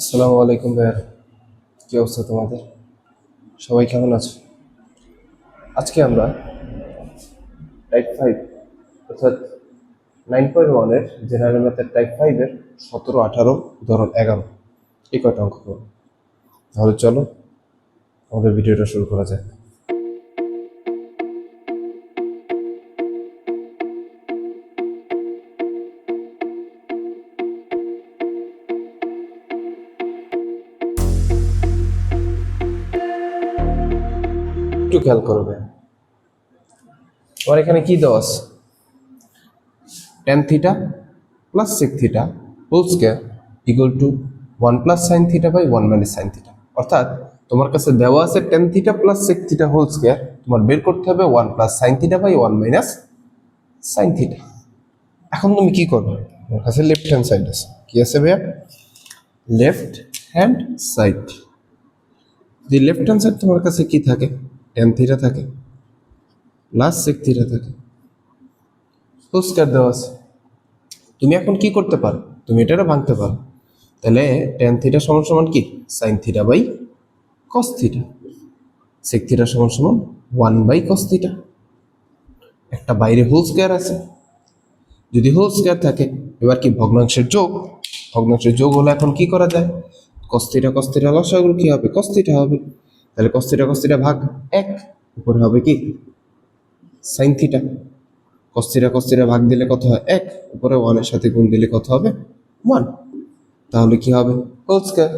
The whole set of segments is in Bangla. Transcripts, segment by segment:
আসসালামু আলাইকুম ভাইয়া, কি অবস্থা তোমাদের? সবাই কেমন আছো? আজকে আমরা টাইপ 5 অর্থাৎ 9.1 এর জেনারেল ম্যাথের টাইপ 5 এর 17, 18, উদাহরণ 11 এই কয়টা অঙ্ক করব। তাহলে চলো আমাদের ভিডিওটা শুরু করা যাক। একটু খেয়াল করবে, আমার এখানে কি দেওয়া আছে? tan theta plus sec theta whole square equal to 1 plus sine theta by 1 minus sine theta. অর্থাৎ তোমার কাছে দেওয়া আছে tan theta plus sec theta whole square, তোমার বের করতে হবে 1 plus sine theta by 1 minus sine theta. এখন তুমি কি করবে? তোমার কাছে লেফট হ্যান্ড সাইড আছে, কি আছে ভাইয়া? Left hand side. যদি লেফট হ্যান্ড সাইড তোমার কাছে কি থাকে? tan থিটা থাকে প্লাস sec থিটা থাকে, হোল স্কয়ার দেওয়া আছে। তুমি এখন কি করতে পারো? তুমি এটারে ভাঙতে পারো। তাহলে tan থিটা সমান সমান কি? Sine theta by cos theta. sec theta সমান সমান 1 বাই কস থিটা। একটা বাইরে হোল স্কয়ার আছে, যদি হোল স্কয়ার থাকে এবার কি ভগ্নাংশের যোগ। ভগ্নাংশের যোগ হলে এখন কি করা যায়? cos থিটা লসাগু কি হবে? cos থিটা হবে। তাহলে cos থিটা ভাগ 1, উপরে হবে কি? sin theta. cos থিটা ভাগ দিলে কত হয়? 1, উপরে 1 এর সাথে গুণ দিলে কত হবে? 1। তাহলে কি হবে? Whole square.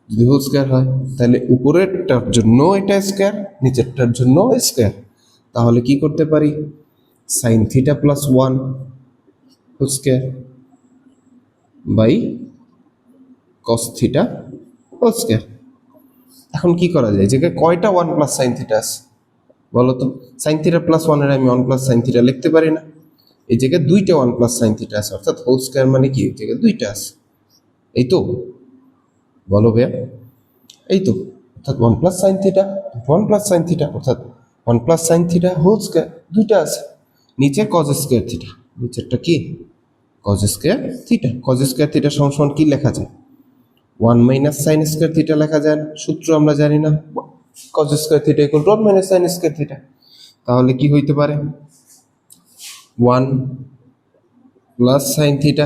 যদি হোল স্কয়ার হয় তাহলে উপরেরটার জন্য এটা স্কয়ার, নিচেরটার জন্য স্কয়ার। তাহলে কি করতে পারি? sin theta plus 1 whole square by cos theta whole square. এখন কি করা যায়? এই জায়গায় কয়টা 1 প্লাস সাইন থিটা আছে বলো তো? সাইন থিটা প্লাস 1 এর আমি 1 প্লাস সাইন থিটা লিখতে পারি না? এই জায়গায় দুইটা 1 প্লাস সাইন থিটা আছে, অর্থাৎ হোল স্কয়ার মানে কি? এই জায়গায় দুইটা আছে, এই তো? বলো ভাইয়া, এই তো। অর্থাৎ 1 plus sine theta, 1 plus sine theta, অর্থাৎ 1 plus sine theta whole square, দুইটা আছে। নিচে কজ স্কয়ার থিটা, নিচেরটা কি? Cos square theta. Cos square theta সমান সমান কি লেখা যায়? 1 মাইনাস সাইন স্কয়ার থিটা লেখা যায় না? সূত্র আমরা জানি না, cause square theta equal to 1 minus sine square theta. তাহলে কি হইতে পারে? 1 প্লাস সাইন থিটা,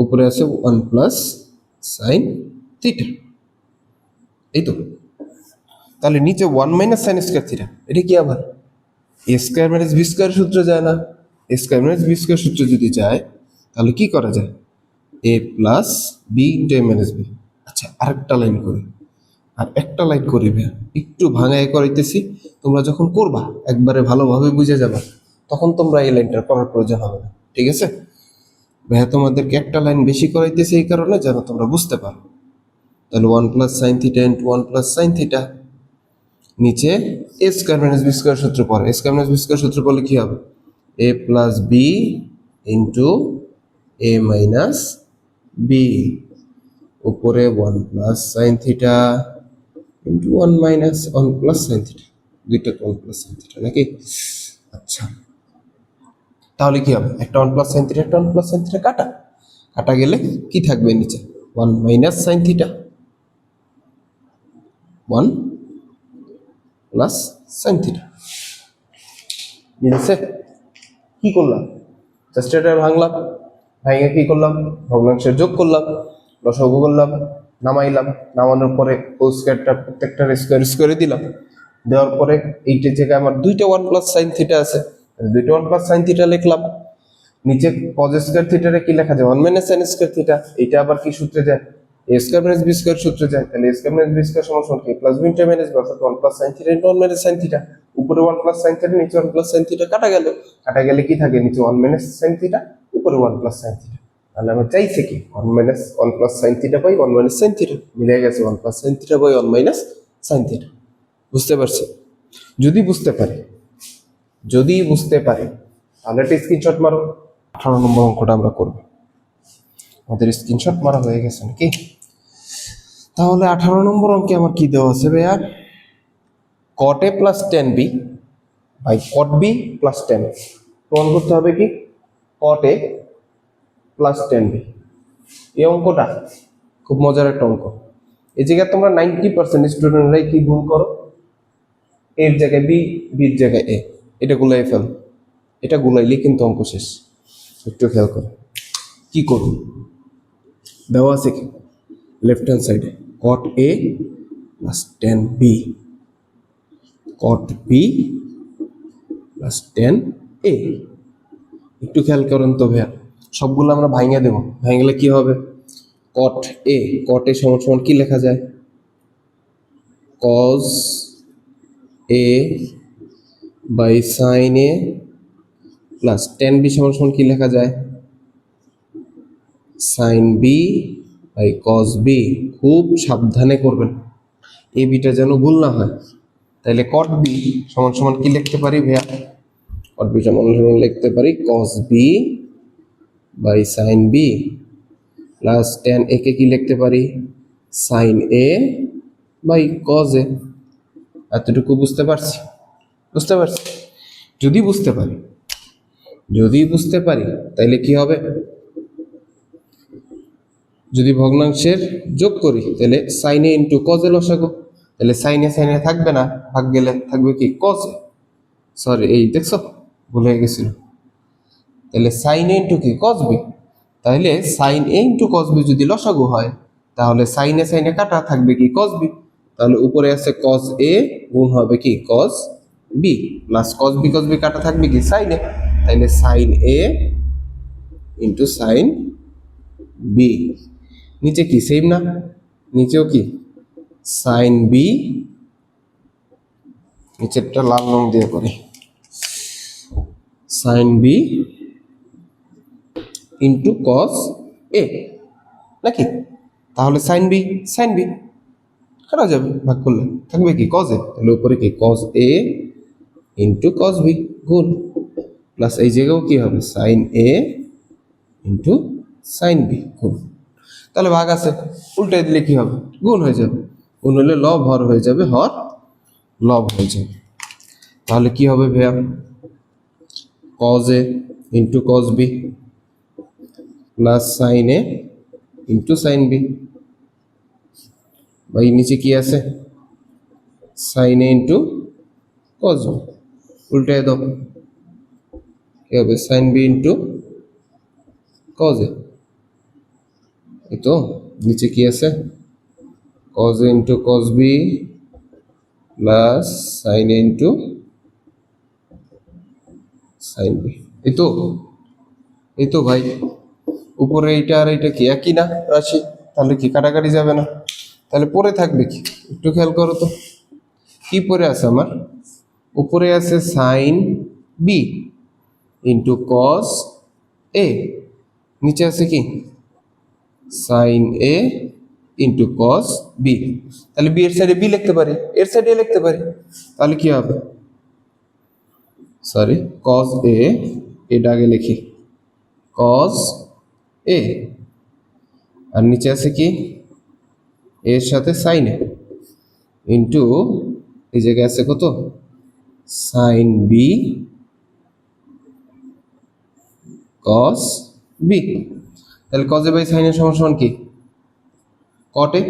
উপরে আছে 1 প্লাস সাইন থিটা, এই তো। তাহলে নিচে 1 মাইনাস সাইন স্কয়ার থিটা, এটা কি আবার এ স্কয়ার মাইনাস বি স্কয়ার সূত্র যায় না? এ স্কয়ার মাইনাস বি স্কয়ার সূত্র যদি যায় তাহলে কি করা যায়? এ প্লাস বি ইন্টু এ মাইনাস বি। আচ্ছা, আরেকটা লাইন করি, আর একটা লাইন করিবে, একটু ভাঙায় করাইতেছি। তোমরা যখন করবা একবারে ভালোভাবে বুঝে যাবা, তখন তোমরা এই লাইনটা করার প্রয়োজন হবে না, ঠিক আছে? ভাইয়া তোমাদেরকে একটা লাইন বেশি করাইতেছে এই কারণে যেন তোমরা বুঝতে পারো। তাহলে 1 plus sine theta into 1 plus sine theta, নিচে এ স্কয়ার মাইনাস বি স্কয়ার সূত্র পড়ে। এ স্কয়ার মাইনাস বি স্কয়ার সূত্র পড়লে কি হবে? এ প্লাস বি ইন্টু এ মাইনাস বি, উপরে 1 plus sine theta into 1 minus 1 plus sine theta, দুইটা 1 প্লাস সাইন থিটা নাকি? আচ্ছা, তাহলে কি হবে? একটা 1 প্লাস সাইন থিটা, একটা 1 প্লাস সাইন থিটা কাটা, কাটা গেলে কি থাকবে নিচে? 1 minus sine theta, 1 plus sine theta. মিলছে? কি করলাম? জাস্ট এটা ভাঙলাম, ভাঙে কি করলাম? ভগ্নাংশের যোগ করলাম, লসাগু করলাম, নামাইলাম, নামানোর পরে হোল স্কয়ারটা প্রত্যেকটার স্কয়ার স্কয়ারে দিলাম। দেওয়ার পরে এইটার জায়গায় আমার দুইটা 1 প্লাস সাইন থিটা আছে, দুইটা 1 প্লাস সাইন থিটা লিখলাম। নিচে কজ স্কয়ার থিটারে কি লেখা যায়? 1 মাইনাস সাইন স্কয়ার থিটা। এটা আবার কি সূত্রে যায়? A square minus B square সূত্রে যায়। তাহলে A square minus B square সমান সমান কি? Plus B into minus B, অর্থাৎ 1 plus sine theta into 1 minus sine theta. উপরে 1 প্লাস সাইন থিটা, নিচে 1 প্লাস সাইন থিটা, কাটা গেল। কাটা গেলে কি থাকে? নিচে 1 মাইনাস সাইন থিটা, উপরে 1 প্লাস সাইন থিটা। তাহলে আমরা চাইছি কি? 1 minus 1 plus sine theta by 1 minus sine theta. মিলে গেছে 1 plus sine theta by 1 minus sine theta. বুঝতে পারছি? যদি বুঝতে পারি, যদি বুঝতে পারি তাহলে একটা স্ক্রিনশট মারো। 18 নম্বর অঙ্কটা আমরা করব। আমাদের স্ক্রিনশট মারা হয়ে গেছে নাকি? তাহলে 18 নম্বর অঙ্কে আমার কি দেওয়া আছে ভাইয়া? cot a plus tan b by cot b plus tan a। প্রমাণ করতে হবে কি? cot a plus tan b। এই অঙ্কটা খুব মজার একটা অঙ্ক। এই জায়গায় তোমরা 90% স্টুডেন্টরাই কি ভুল করো, এর জায়গায় বি, বির জায়গায় এ, এটা গুলাই ফেল, এটা গুলাইলে কিন্তু অঙ্ক শেষ। একটু খেয়াল করো কি করুন, দেওয়া আছে কি লেফট হ্যান্ড সাইডে cot a plus tan b, cot b plus tan a। একটু খেয়াল করেন তো ভাইয়া, সবগুলো আমরা ভাঙিয়ে দেব, ভাঙলে কি হবে, cot a, cot a সমান সমান কি লেখা যায়, cos a by sin a plus tan b সমান সমান কি লেখা যায়, sin b by cos b। খুব সাবধানে করবেন, এই বিটা যেন ভুল না হয়। তাহলে cot b সমান সমান কি লিখতে পারি ভাইয়া, cot b সমান সমান লিখতে পারি cos b by sin b plus tan a কে কি লিখতে পারি sin a by cos a। এতটুকু বুঝতে পারছি, বুঝতে পারছি। যদি বুঝতে পারি, যদি বুঝতে পারি তাহলে কি হবে, যদি ভগ্নাংশের যোগ করি তাহলে sin a into cos a লসাগু, তাহলে sin a থাকবে না, ভাগ গেলে থাকবে কি cos a। সরি, এই দেখছো ভুলে গেছিল। তাহলে sin a ইন্টু কি cos b, তাহলে sin a into cos b যদি লসাগু হয় তাহলে sin a কাটা থাকবে কি cos b, তাহলে উপরে আছে cos a গুণ হবে কি cos b plus cos b কাটা থাকবে কি sin a, তাহলে sin a into sin b। নিচে কি সেম না, নিচেও কি sin b, নিচেরটা লাল রং দিয়ে করি, sin b into cos a নাকি, তাহলে sin b কাটা যাবে, ভাগ করলে থাকবে কি cos a, তাহলে উপরে কি cos a into cos b গুণ প্লাস এই জায়গাও কি হবে sin a into sin b গুণ। তাহলে ভাগ আছে, উল্টে দিলে কি হবে গুণ হয়ে যাবে, গুণ হলে লব হর হয়ে যাবে, হর লব হয়ে যাবে। তাহলে কি হবে ভাইয়া, cos a into cos b plus sin a into sin b, ভাই নিচে কি আছে sin a into cos b, উল্টে দাও কি হবে sin b into cos a, এই তো নিচে কি আছে cos a into cos b plus sin a into sin b, এই তো, এই তো ভাই উপরে এইটা আর এইটা কি একই না রাশি, তাহলে কি কাটাকাটি যাবে না, তাহলে পরে থাকবে কি একটু খেয়াল করো তো, কি পরে আছে আমার, উপরে আছে sin b into cos a, নিচে আছে কি sin a into cos b, তাহলে b এর সাইডে b লিখতে পারি, এর সাইডে লিখতে পারি, তাহলে কি হবে, সরি cos a, এটা আগে লিখি cos a, আর নিচে আছে কি এর সাথে sin a ইন্টু এই জায়গায় আছে কত sin b cos b, তাহলে cos a by sin a সমান সমান কি cot a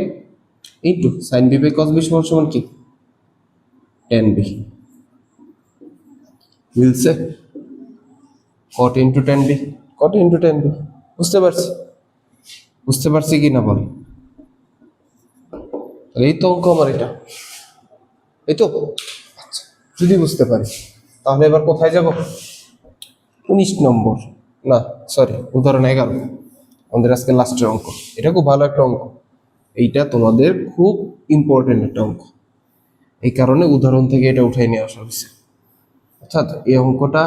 into sin b by cos b সমান সমান কি tan b, মিলছে cot into tan b, cot into tan b। বুঝতে পারছি, বুঝতে পারছি কি না বল, এই তো অঙ্ক আমার এটা, এই তো আচ্ছা, যদি বুঝতে পারি তাহলে এবার কোথায় যাব, 19 নম্বর না সরি উদাহরণ 11 আমাদের আজকে লাস্টের অঙ্ক। এটা খুব ভালো একটা অঙ্ক, এইটা তোমাদের খুব ইম্পর্টেন্ট একটা অঙ্ক, এই কারণে উদাহরণ থেকে এটা উঠাই নিয়ে আসা হয়েছে। অর্থাৎ এই অঙ্কটা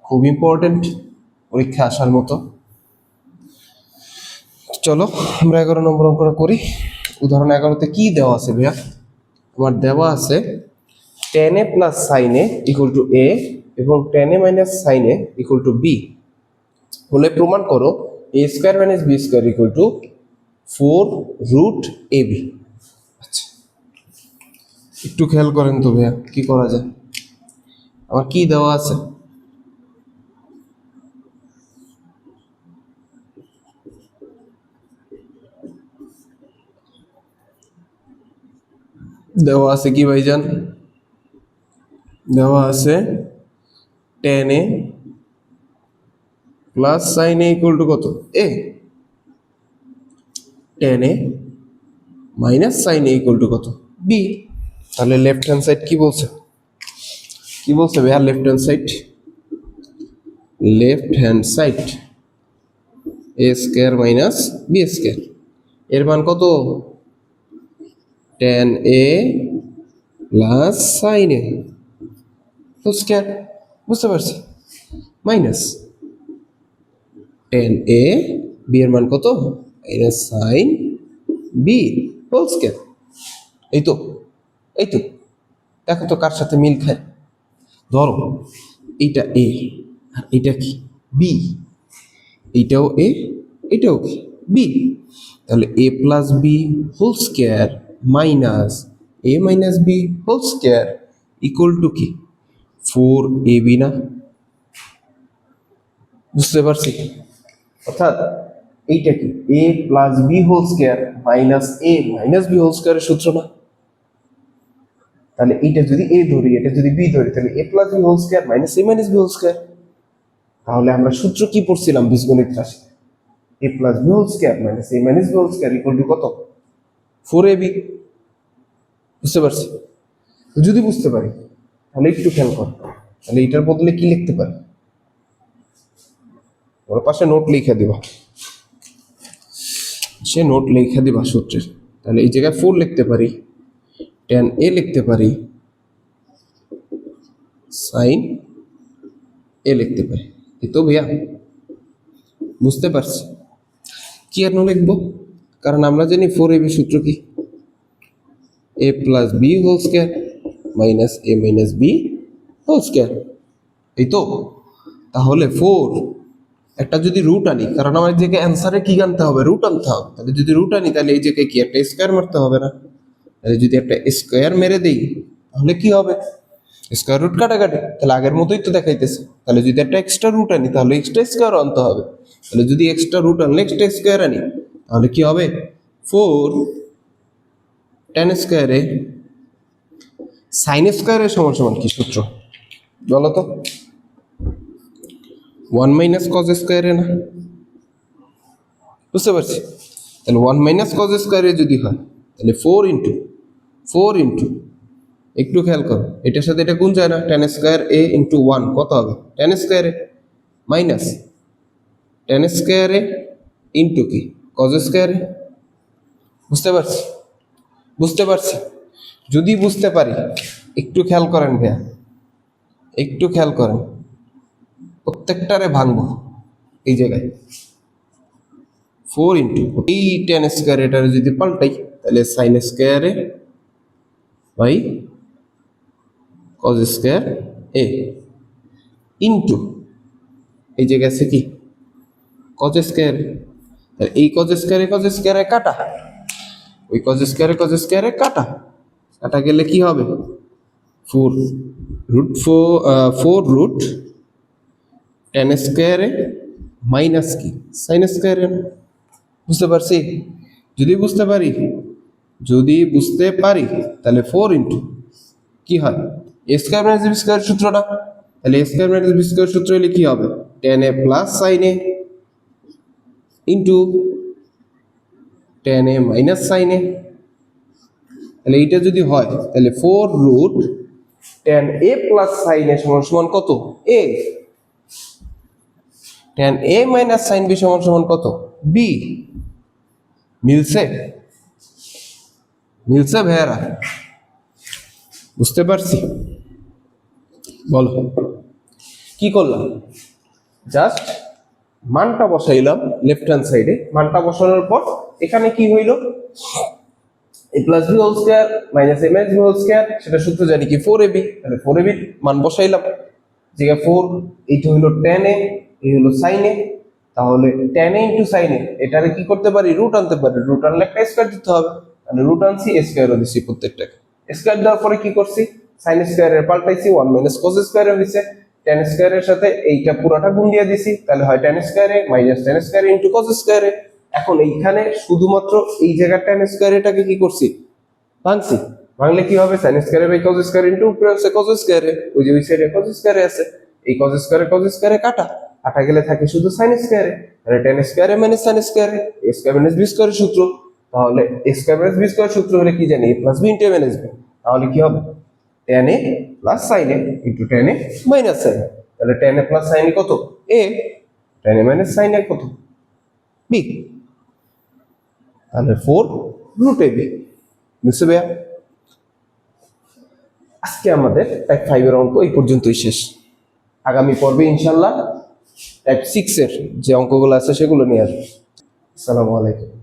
খুব ইম্পর্টেন্ট, পরীক্ষা আসার মতো। চলো আমরা 11 নম্বর অঙ্কটা করি। উদাহরণ 11তে কি দেওয়া আছে ভাইয়া, তোমার দেওয়া আছে tan a plus sin a equal to a এবং tan a minus sin a equal to b হলে প্রমাণ করো a square minus b square equal to 4 root ab। আচ্ছা একটু খেয়াল করেন তো ভাইয়া কি করা যায়, আমার কি দেওয়া আছে, দেওয়া আছে কি ভাইজান, দেওয়া আছে tan a plus sin a equal to কত a, tan a minus sin a equal to কত b। তাহলে লেফট হ্যান্ড সাইড কি বলছে, কি বলছে ভাইয়া, left hand side, left hand side a square minus b square, এর মান কত tan a plus sin a whole square, বুঝতে পারছি, মাইনাস tan a b এর মান কত minus sin b whole square. এই তো, এই তো, দেখো তো কার সাথে মিল খায়। ধরো এইটা a আর এটা কি b, এইটাও a এটাও কি b, তাহলে a plus b whole square minus a minus b whole square equal to কি 4ab না, বুঝতে পারছি। অর্থাৎ এইটা কি a plus b whole square minus a minus b whole স্কয়ারের সূত্র না। তাহলে এইটা যদি a ধরি, এটা যদি b ধরি, তাহলে a plus b whole square minus a minus b whole square. তাহলে আমরা সূত্র কি পড়ছিলাম বীজগণিত রাশি, a plus b whole square minus a minus b whole square equal to কত 4ab, বুঝতে পারছি। যদি বুঝতে পারি তাহলে একটু খেয়াল কর, তাহলে এটার বদলে কি লিখতে পারি, ওর পাশে নোট লিখে দিবা, সে নোট লিখে দিবা সূত্রের। তাহলে এই জায়গায় 4 লিখতে পারি, tan a লিখতে পারি, sin a লিখতে পারি। এই তো ভাইয়া, বুঝতে পারছি। কি আর লিখবো, কারণ আমরা জানি 4ab সূত্র কি a plus b whole square minus a minus b whole square. এই তো, তাহলে 4 একটা যদি রুট আনি, কারণ আমার যে অ্যান্সারে কি আনতে হবে, রুট আনতে হবে। তাহলে যদি রুট আনি তাহলে এই জায়গায় কি একটা স্কয়ার মারতে হবে না, তাহলে যদি একটা স্কয়ার মেরে দেই তাহলে কি হবে, স্কয়ার রুট কাটাকাটি, তাহলে আগের মতোই তো দেখাইতেছে। তাহলে যদি একটা এক্সট্রা রুট আনি তাহলে এক্সট্রা স্কয়ার আনতে হবে, তাহলে যদি এক্সট্রা রুট আনলে এক্সট্রা স্কয়ার আনি তাহলে কি হবে 4 tan স্কয়ারে sin স্কয়ারের সমান সমান কি সূত্র বলো তো, 1 মাইনাস cos স্কয়ারে না, বুঝতে পারছি। তাহলে 1 মাইনাস cos স্কয়ারে যদি হয় তাহলে 4 ইন্টু একটু খেয়াল করো, এটার সাথে এটা গুণ যায় না, tan স্কয়ার a ইন্টু 1 কত হবে tan স্কয়ারে মাইনাস tan স্কয়ারে ইন্টু কি cos স্কয়ারে, বুঝতে পারছি, বুঝতে পারছি। যদি বুঝতে পারি একটু খেয়াল করেন ভাইয়া, একটু খেয়াল করেন, প্রত্যেকটারে ভাঙবো এই জায়গায় 4 ইন্টু এই tan স্কয়ার, এটারে যদি পাল্টাই তাহলে sin স্কয়ারে by cos square a into এই জায়গায় আছে কি cos স্কয়ার, এই cos স্কয়ারে কাটা, ওই cos স্কয়ারে কাটা, কাটা গেলে কি হবে 4 রুট tan স্কয়ারে মাইনাস কি sin স্কয়ারে, বুঝতে পারছি। যদি বুঝতে পারি তাহলে 4 ইন্টু কি হয় a square minus b square সূত্রটা, তাহলে a square minus b square সূত্র হলে কি হবে tan a plus sin a into tan a minus sin a। তাহলে এইটা যদি হয় তাহলে 4 root tan a plus sin a সমান সমান কত a, tan a minus sin b সমান সমান কত b। মিলছে, মিলছে ভাইয়ারা, বুঝতে পারছি। বলো কি করলাম, জাস্ট মানটা বসাইলাম লেফট হ্যান্ড সাইডে, মানটা বসানোর পর এখানে কি হইল a plus b whole square minus a minus b whole square, সেটা সূত্র জানি কি 4ab, তাহলে 4ab মান বসাইলাম, জায়গা 4, এইটা হইলো tan a, এই হলো sin a, তাহলে tan a into sin a এটারে কি করতে পারি রুট আনতে পারি, রুট আনলে একটা স্কয়ার দিতে হবে, তাহলে রুট আনছি স্কয়ারও দিছি, প্রত্যেকটাকে স্কয়ার দেওয়ার পরে কি করছি sin স্কয়ারের পাল্টাইছি 1 মাইনাস cos স্কয়ারে হইছে, tan স্কয়ারের সাথে এইটা পুরোটা গুণ দিয়ে দিছি, তাহলে হয় tan স্কয়ারে মাইনাস tan স্কয়ারে ইন্টু cos স্কয়ারে। এখন এইখানে শুধুমাত্র এই জায়গাটা tan স্কয়ার এটাকে কি করছি ভাঙছি, ভাঙলে কি হবে sine square by cos square into উপরে আছে কজ স্কয়ার, ওই যে ওই সাইডে কজ স্কয়ার আছে, এই কজ স্কয়ারে কাটা কাটা গেলে থাকে শুধু সাইন স্কয়ারে, তাহলে tan স্কয়ারে মাইনাস সাইন স্কয়ারে, a square minus b square সূত্র, তাহলে a square minus b square সূত্র হলে কি জানি a plus b into a minus b, তাহলে কি হবে tan a plus sin a into tan a minus sin a, তাহলে tan a plus sin a কত a, tan a minus sin a কত b, তাহলে 4 রুট ab। বুঝতে ভাইয়া? আজকে আমাদের টাইপ 5 এর অঙ্ক এই পর্যন্তই শেষ। আগামী পর্বে ইনশাআল্লাহ টাইপ 6 এর যে অঙ্কগুলো আছে সেগুলো নিয়ে আসবো। আসসালামু আলাইকুম।